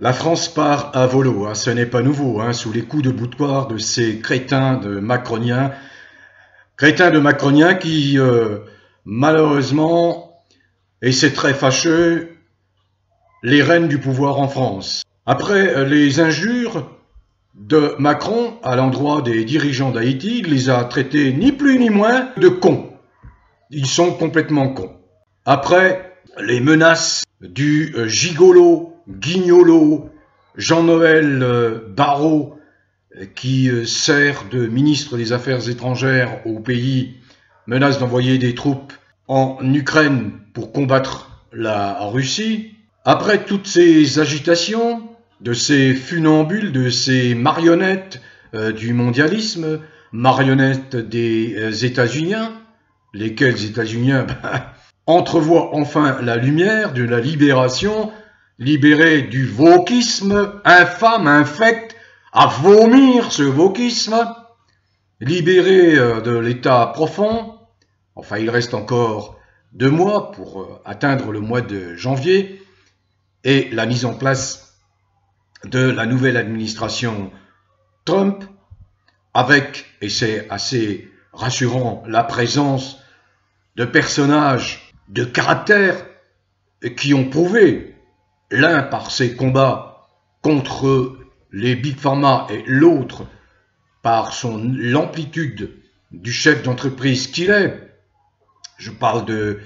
La France part à volo, hein, ce n'est pas nouveau, hein, sous les coups de boutoir de ces crétins de macroniens qui, malheureusement, et c'est très fâcheux, les rênes du pouvoir en France. Après les injures de Macron à l'endroit des dirigeants d'Haïti, il les a traités ni plus ni moins de cons. Ils sont complètement cons. Après les menaces du gigolo, guignolo, Jean-Noël Barrot, qui sert de ministre des Affaires étrangères au pays, menace d'envoyer des troupes en Ukraine pour combattre la Russie. Après toutes ces agitations, de ces funambules, de ces marionnettes du mondialisme, marionnettes des États-Uniens, lesquels États-Uniens entrevoient enfin la lumière de la libération, libérés du wokisme infâme, infect, à vomir ce wokisme, libérés de l'état profond. Enfin, il reste encore 2 mois pour atteindre le mois de janvier et la mise en place de la nouvelle administration Trump, avec, et c'est assez rassurant, la présence de personnages de caractère qui ont prouvé, l'un par ses combats contre les Big Pharma et l'autre par l'amplitude du chef d'entreprise qu'il est. Je parle de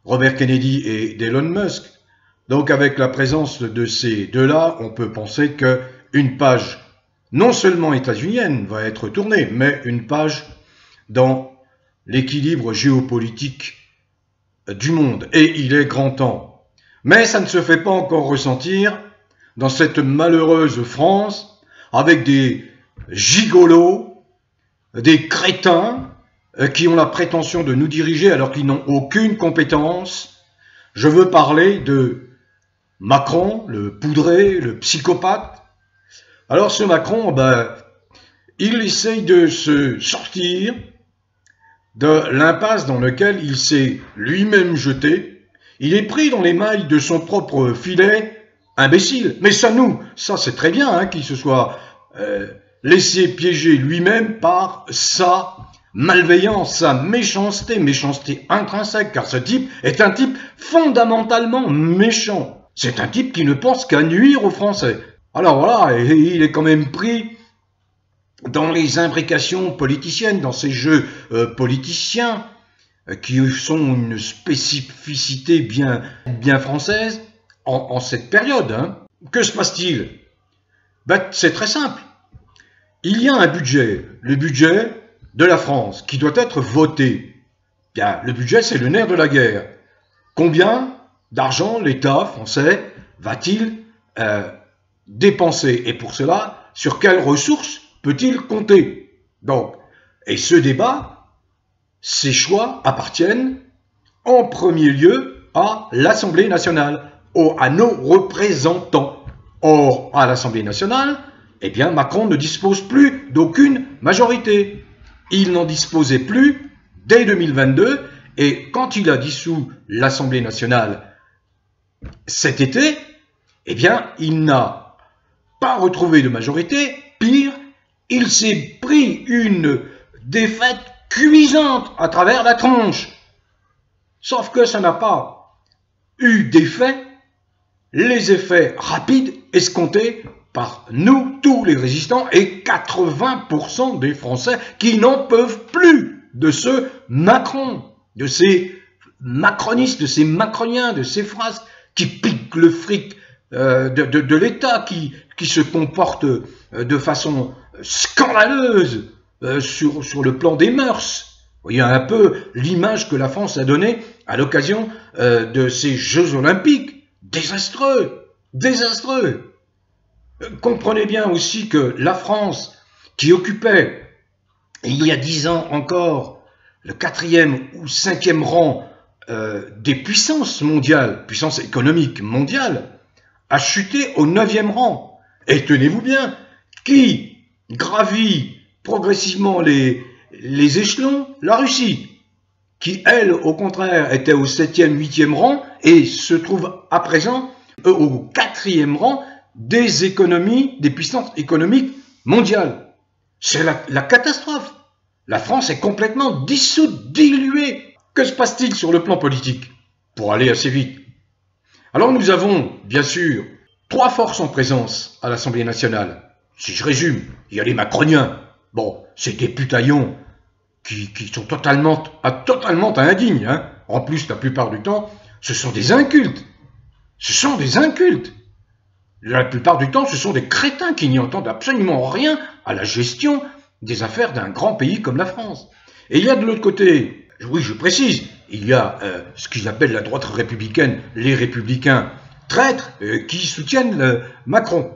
Robert Kennedy et d'Elon Musk. Donc avec la présence de ces deux-là, on peut penser qu'une page non seulement états-unienne va être tournée, mais une page dans l'équilibre géopolitique du monde. Et il est grand temps. Mais ça ne se fait pas encore ressentir dans cette malheureuse France, avec des gigolos, des crétins qui ont la prétention de nous diriger alors qu'ils n'ont aucune compétence. Je veux parler de Macron, le poudré, le psychopathe. Alors ce Macron, il essaye de se sortir de l'impasse dans laquelle il s'est lui-même jeté. Il est pris dans les mailles de son propre filet, imbécile. Mais ça c'est très bien hein, qu'il se soit laissé piéger lui-même par sa malveillance, sa méchanceté intrinsèque, car ce type est un type fondamentalement méchant. C'est un type qui ne pense qu'à nuire aux Français. Alors voilà, il est quand même pris dans les imbrications politiciennes, dans ces jeux politiciens, qui sont une spécificité bien française en cette période. Hein. Que se passe-t-il? C'est très simple. Il y a un budget, le budget de la France, qui doit être voté. Bien, le budget, c'est le nerf de la guerre. Combien d'argent l'État français va-t-il dépenser? Et pour cela, sur quelles ressources peut-il compter? Donc, et ce débat, ces choix appartiennent en premier lieu à l'Assemblée nationale, à nos représentants. Or, à l'Assemblée nationale, eh bien, Macron ne dispose plus d'aucune majorité. Il n'en disposait plus dès 2022, et quand il a dissous l'Assemblée nationale cet été, eh bien, il n'a pas retrouvé de majorité. Pire, il s'est pris une défaite cuisante à travers la tronche. Sauf que ça n'a pas eu d'effet, les effets rapides escomptés par nous, tous les résistants, et 80% des Français qui n'en peuvent plus de ce Macron, de ces macronistes, de ces macroniens, de ces phrases qui piquent le fric de l'État, qui se comportent de façon scandaleuse sur le plan des mœurs. Vous voyez un peu l'image que la France a donnée à l'occasion de ces Jeux Olympiques. Désastreux, désastreux. Comprenez bien aussi que la France, qui occupait il y a 10 ans encore le 4e ou 5e rang des puissances mondiales, puissance économique mondiale, a chuté au 9e rang. Et tenez-vous bien, qui gravit progressivement les échelons? La Russie, qui elle, au contraire, était au 7e, 8e rang et se trouve à présent au 4e rang des économies, des puissances économiques mondiales. C'est la catastrophe. La France est complètement dissoute, diluée. Que se passe-t-il sur le plan politique? Pour aller assez vite. Alors nous avons, bien sûr, 3 forces en présence à l'Assemblée nationale. Si je résume, il y a les macroniens. Bon, c'est des putaillons qui sont totalement indignes. Hein. En plus, la plupart du temps, ce sont des incultes. Ce sont des incultes. La plupart du temps, ce sont des crétins qui n'y entendent absolument rien à la gestion des affaires d'un grand pays comme la France. Et il y a de l'autre côté, oui, je précise, il y a ce qu'ils appellent la droite républicaine, les républicains traîtres qui soutiennent Macron.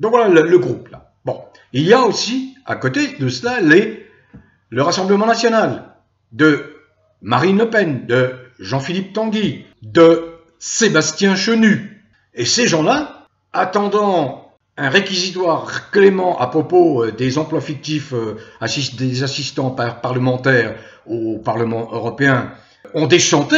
Donc voilà le groupe là. Bon, il y a aussi à côté de cela le Rassemblement national de Marine Le Pen, de Jean-Philippe Tanguy, de Sébastien Chenu. Et ces gens-là, attendant un réquisitoire clément à propos des emplois fictifs des assistants parlementaires au Parlement européen, ont déchanté,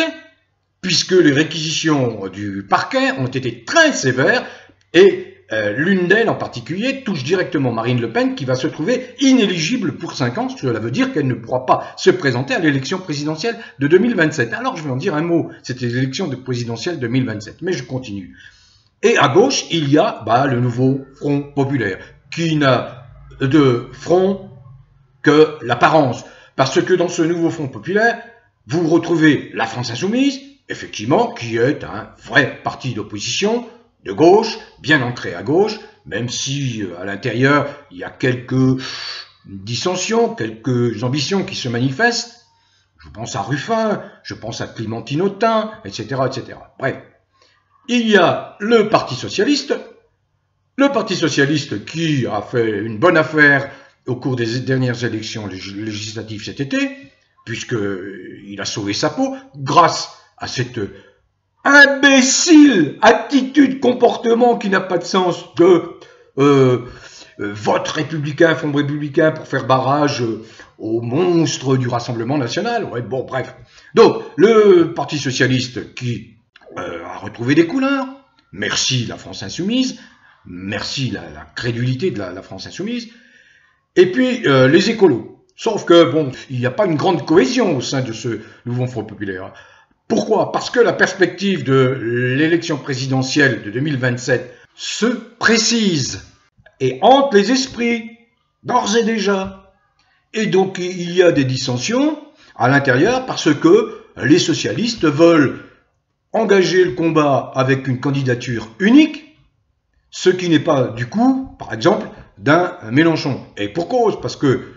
puisque les réquisitions du parquet ont été très sévères, et l'une d'elles en particulier touche directement Marine Le Pen, qui va se trouver inéligible pour 5 ans. Cela veut dire qu'elle ne pourra pas se présenter à l'élection présidentielle de 2027. Alors je vais en dire un mot, c'était l'élection présidentielle 2027, mais je continue. Et à gauche, il y a le nouveau Front populaire, qui n'a de front que l'apparence. Parce que dans ce nouveau Front populaire, vous retrouvez la France insoumise, effectivement, qui est un vrai parti d'opposition, de gauche, bien ancré à gauche, même si à l'intérieur, il y a quelques dissensions, quelques ambitions qui se manifestent. Je pense à Ruffin, je pense à Clémentine Autain, etc., etc. Bref. Il y a le Parti socialiste qui a fait une bonne affaire au cours des dernières élections législatives cet été, puisqu'il a sauvé sa peau, grâce à cette imbécile attitude, comportement qui n'a pas de sens de vote républicain, fonds républicain pour faire barrage aux monstres du Rassemblement national. Ouais, bon, bref. Donc, le Parti socialiste qui a retrouvé des couleurs. Merci la France insoumise. Merci la crédulité de la France insoumise. Et puis les écolos. Sauf que, bon, il n'y a pas une grande cohésion au sein de ce nouveau Front populaire. Pourquoi? Parce que la perspective de l'élection présidentielle de 2027 se précise et hante les esprits, d'ores et déjà. Et donc, il y a des dissensions à l'intérieur parce que les socialistes veulent engager le combat avec une candidature unique, ce qui n'est pas du coup, par exemple, d'un Mélenchon. Et pour cause, parce que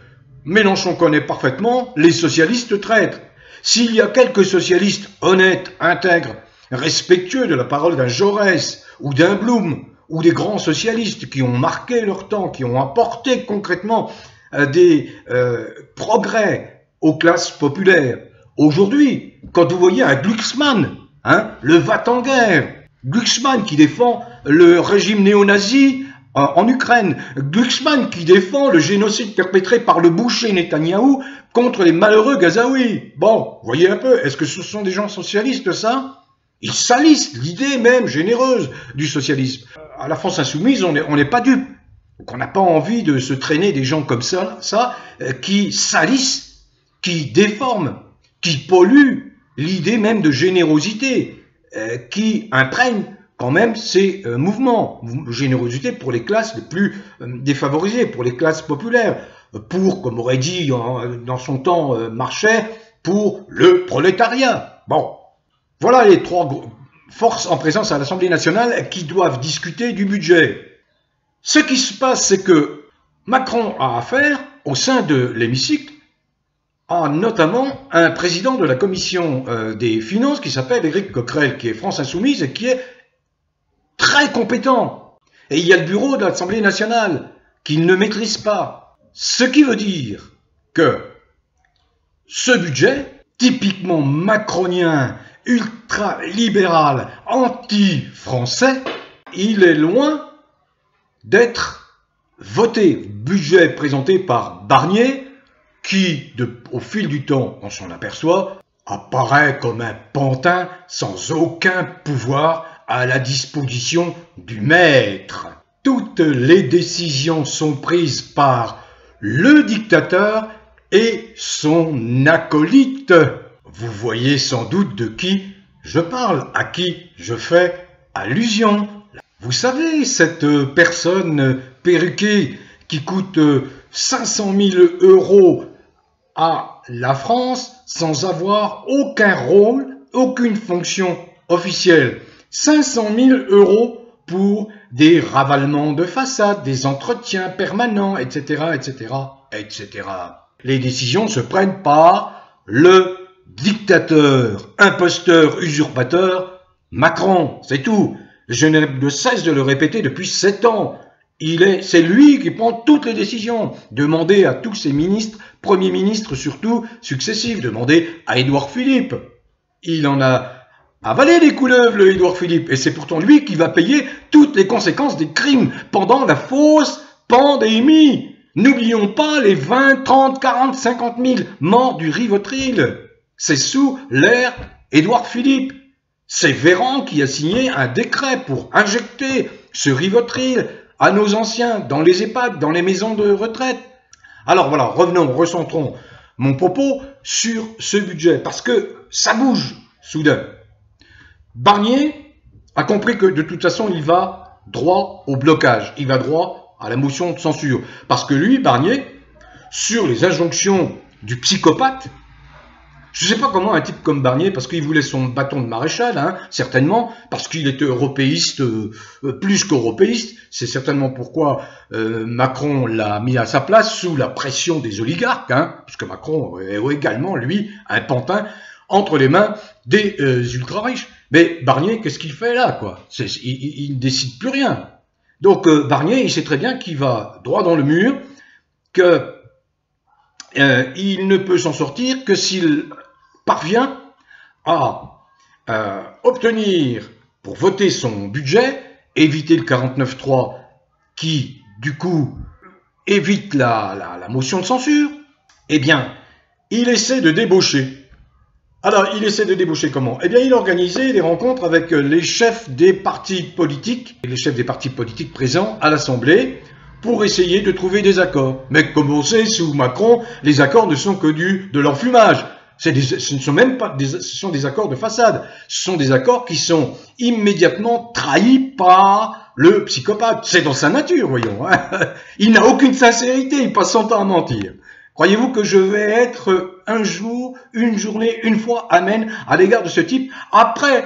Mélenchon connaît parfaitement les socialistes traîtres. S'il y a quelques socialistes honnêtes, intègres, respectueux de la parole d'un Jaurès ou d'un Blum, ou des grands socialistes qui ont marqué leur temps, qui ont apporté concrètement des progrès aux classes populaires. Aujourd'hui, quand vous voyez un Glucksmann, le va-t-en-guerre, Glucksmann qui défend le régime néo-nazi en Ukraine, Glucksmann qui défend le génocide perpétré par le boucher Netanyahou contre les malheureux Gazaouis. Bon, voyez un peu, est-ce que ce sont des gens socialistes, ça? Ils salissent l'idée même généreuse du socialisme. À la France insoumise, on n'est pas dupes. Donc on n'a pas envie de se traîner des gens comme ça qui salissent, qui déforment, qui polluent l'idée même de générosité, qui imprègne quand même ces mouvements. Générosité pour les classes les plus défavorisées, pour les classes populaires, pour, comme aurait dit dans son temps Marchais, pour le prolétariat. Bon, voilà les 3 forces en présence à l'Assemblée nationale qui doivent discuter du budget. Ce qui se passe, c'est que Macron a affaire, au sein de l'hémicycle, à notamment un président de la commission des finances qui s'appelle Éric Coquerel, qui est France Insoumise et qui est très compétent. Et il y a le bureau de l'Assemblée nationale qu'il ne maîtrise pas. Ce qui veut dire que ce budget, typiquement macronien, ultra-libéral, anti-français, il est loin d'être voté. Budget présenté par Barnier, qui, au fil du temps, on s'en aperçoit, apparaît comme un pantin sans aucun pouvoir à la disposition du maître. Toutes les décisions sont prises par le dictateur et son acolyte. Vous voyez sans doute de qui je parle, à qui je fais allusion. Vous savez, cette personne perruquée qui coûte 500 000 € à la France sans avoir aucun rôle, aucune fonction officielle. 500 000 € pour des ravalements de façade, des entretiens permanents, etc., etc., etc. Les décisions se prennent par le dictateur, imposteur, usurpateur, Macron, c'est tout. Je ne cesse de le répéter depuis 7 ans. C'est lui qui prend toutes les décisions. Demandez à tous ses ministres, premiers ministres surtout, successifs. Demandez à Édouard Philippe. Il en a avalé des couleuvres, le Édouard Philippe. Et c'est pourtant lui qui va payer toutes les conséquences des crimes pendant la fausse pandémie. N'oublions pas les 20, 30, 40, 50 000 morts du Rivotril. C'est sous l'ère Édouard Philippe. C'est Véran qui a signé un décret pour injecter ce Rivotril à nos anciens, dans les EHPAD, dans les maisons de retraite. Alors voilà, revenons, recentrons mon propos sur ce budget, parce que ça bouge soudain. Barnier a compris que de toute façon, il va droit au blocage, il va droit à la motion de censure. Parce que lui, Barnier, sur les injonctions du psychopathe, je ne sais pas comment un type comme Barnier, parce qu'il voulait son bâton de maréchal, hein, certainement, parce qu'il était européiste plus qu'européiste. C'est certainement pourquoi Macron l'a mis à sa place sous la pression des oligarques, hein, puisque Macron est également, lui, un pantin entre les mains des ultra-riches. Mais Barnier, qu'est-ce qu'il fait là, quoi? Il ne décide plus rien. Donc Barnier, il sait très bien qu'il va droit dans le mur, que il ne peut s'en sortir que s'il parvient à obtenir, pour voter son budget, éviter le 49.3 qui, du coup, évite la motion de censure, eh bien, il essaie de débaucher. Alors, il essaie de débaucher comment? Eh bien, il organisait des rencontres avec les chefs des partis politiques, présents à l'Assemblée, pour essayer de trouver des accords. Mais comme on sait, sous Macron, les accords ne sont que de l'enfumage. Ce ne sont même pas ce sont des accords de façade. Ce sont des accords qui sont immédiatement trahis par le psychopathe. C'est dans sa nature, voyons. Hein. Il n'a aucune sincérité, il passe son temps à mentir. Croyez-vous que je vais être un jour, une journée, une fois, amen, à l'égard de ce type, après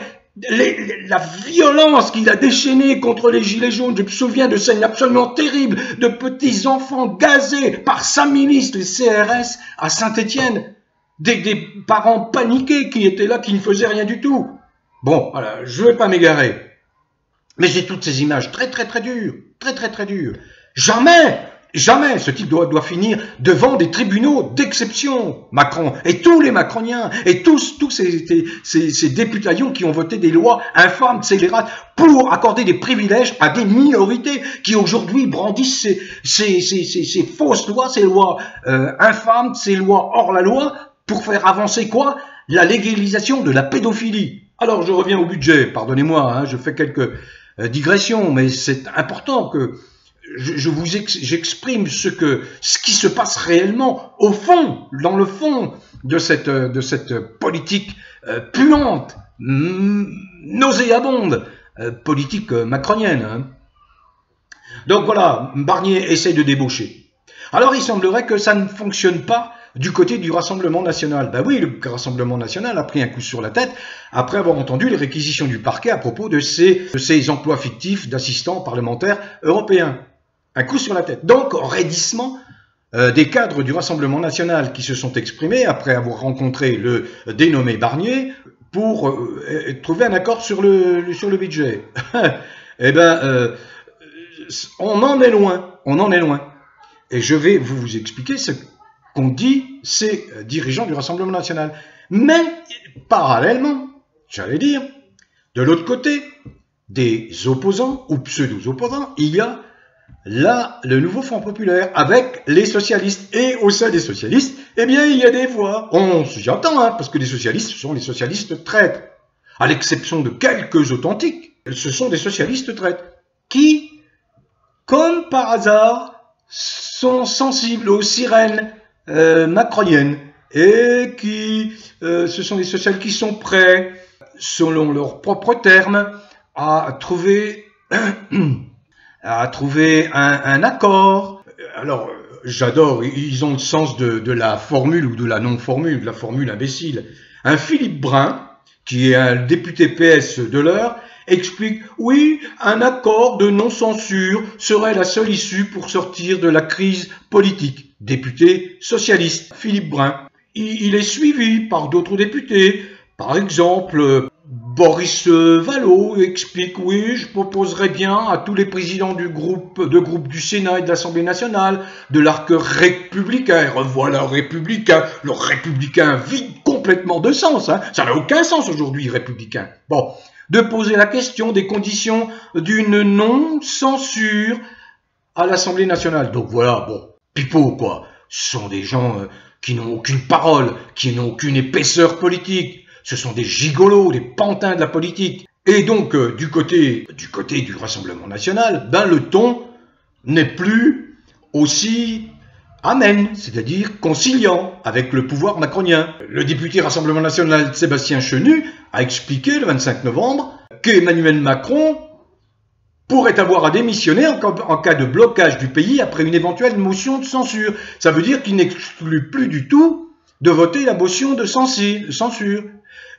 la violence qu'il a déchaînée contre les gilets jaunes? Je me souviens de scènes absolument terribles, de petits enfants gazés par sa milice, les CRS, à Saint-Étienne, des parents paniqués qui étaient là, qui ne faisaient rien du tout. Bon, voilà, je ne vais pas m'égarer. Mais j'ai toutes ces images très dures, très dures. Jamais ce type doit finir devant des tribunaux d'exception, Macron, et tous les macroniens, et tous ces députaillons qui ont voté des lois infâmes, scélérates, pour accorder des privilèges à des minorités qui aujourd'hui brandissent ces fausses lois, ces lois infâmes, ces lois hors la loi, pour faire avancer quoi? La légalisation de la pédophilie. Alors je reviens au budget, pardonnez-moi, hein, je fais quelques digressions, mais c'est important que j'exprime ce qui se passe réellement au fond, dans le fond de cette politique puante, nauséabonde, politique macronienne. Hein. Donc voilà, Barnier essaye de débaucher. Alors il semblerait que ça ne fonctionne pas du côté du Rassemblement national. Ben oui, le Rassemblement national a pris un coup sur la tête après avoir entendu les réquisitions du parquet à propos de ces emplois fictifs d'assistants parlementaires européens. Un coup sur la tête. Donc, raidissement des cadres du Rassemblement national qui se sont exprimés après avoir rencontré le dénommé Barnier pour trouver un accord sur le budget. Eh bien, on en est loin. Et je vais vous expliquer ce qu'ont dit ces dirigeants du Rassemblement national. Mais, parallèlement, j'allais dire, de l'autre côté, des opposants ou pseudo-opposants, il y a là, le nouveau Front populaire avec les socialistes. Et au sein des socialistes, eh bien, il y a des voix. On s'y attend, hein, parce que les socialistes sont les socialistes traîtres. À l'exception de quelques authentiques, ce sont des socialistes traîtres qui, comme par hasard, sont sensibles aux sirènes macroniennes et qui, ce sont des socialistes qui sont prêts, selon leurs propres termes, à trouver un accord. Alors, j'adore, ils ont le sens de la formule ou de la non-formule, de la formule imbécile. Un Philippe Brun, qui est un député PS de l'heure, explique « Oui, un accord de non-censure serait la seule issue pour sortir de la crise politique. » Député socialiste, Philippe Brun. Il est suivi par d'autres députés. Par exemple, Boris Vallaud explique « Oui, je proposerais bien à tous les présidents du groupe du Sénat et de l'Assemblée nationale de l'arc républicain. » Et revoilà républicain. Le républicain vide complètement de sens. Hein. Ça n'a aucun sens aujourd'hui, républicain. Bon, de poser la question des conditions d'une non-censure à l'Assemblée nationale. Donc voilà, bon, pipeau quoi. Ce sont des gens qui n'ont aucune parole, qui n'ont aucune épaisseur politique. Ce sont des gigolos, des pantins de la politique. Et donc, du côté du Rassemblement national, ben, le ton n'est plus aussi amène, c'est-à-dire conciliant avec le pouvoir macronien. Le député Rassemblement national Sébastien Chenu a expliqué le 25 novembre qu'Emmanuel Macron pourrait avoir à démissionner en cas de blocage du pays après une éventuelle motion de censure. Ça veut dire qu'il n'exclut plus du tout de voter la motion de censure.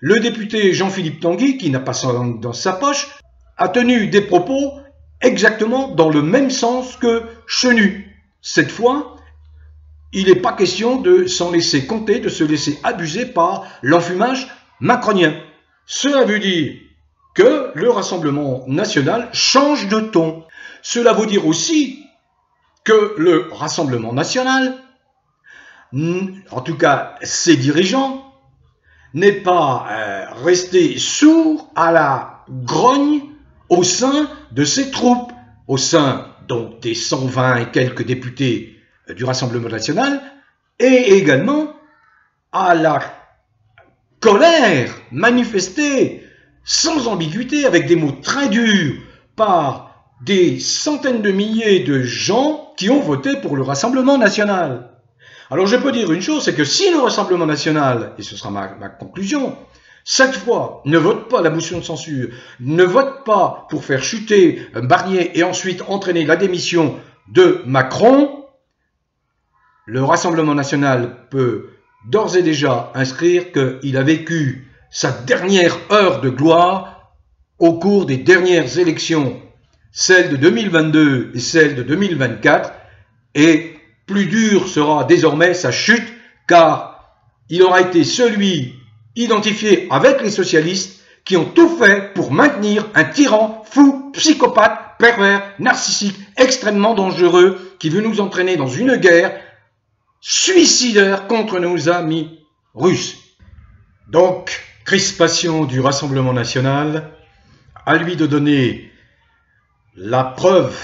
Le député Jean-Philippe Tanguy, qui n'a pas sa langue dans sa poche, a tenu des propos exactement dans le même sens que Chenu. Cette fois, il n'est pas question de s'en laisser compter, de se laisser abuser par l'enfumage macronien. Cela veut dire que le Rassemblement national change de ton. Cela veut dire aussi que le Rassemblement national, en tout cas ses dirigeants, n'est pas resté sourd à la grogne au sein de ses troupes, au sein donc des 120 et quelques députés du Rassemblement national, et également à la colère manifestée sans ambiguïté, avec des mots très durs, par des centaines de milliers de gens qui ont voté pour le Rassemblement national. Alors je peux dire une chose, c'est que si le Rassemblement national, et ce sera ma conclusion, cette fois ne vote pas la motion de censure, ne vote pas pour faire chuter Barnier et ensuite entraîner la démission de Macron, le Rassemblement national peut d'ores et déjà inscrire qu'il a vécu sa dernière heure de gloire au cours des dernières élections, celles de 2022 et celles de 2024, et plus dure sera désormais sa chute, car il aura été celui identifié avec les socialistes qui ont tout fait pour maintenir un tyran fou, psychopathe, pervers, narcissique, extrêmement dangereux, qui veut nous entraîner dans une guerre suicidaire contre nos amis russes. Donc, crispation du Rassemblement national, à lui de donner la preuve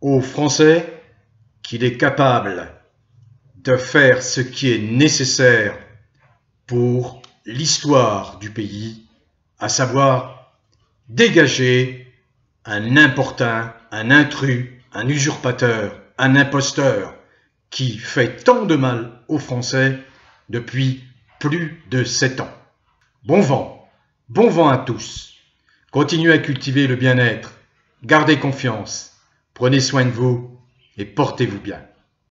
aux Français qu'il est capable de faire ce qui est nécessaire pour l'histoire du pays, à savoir dégager un importun, un intrus, un usurpateur, un imposteur qui fait tant de mal aux Français depuis plus de 7 ans. Bon vent à tous. Continuez à cultiver le bien-être, gardez confiance, prenez soin de vous et portez-vous bien.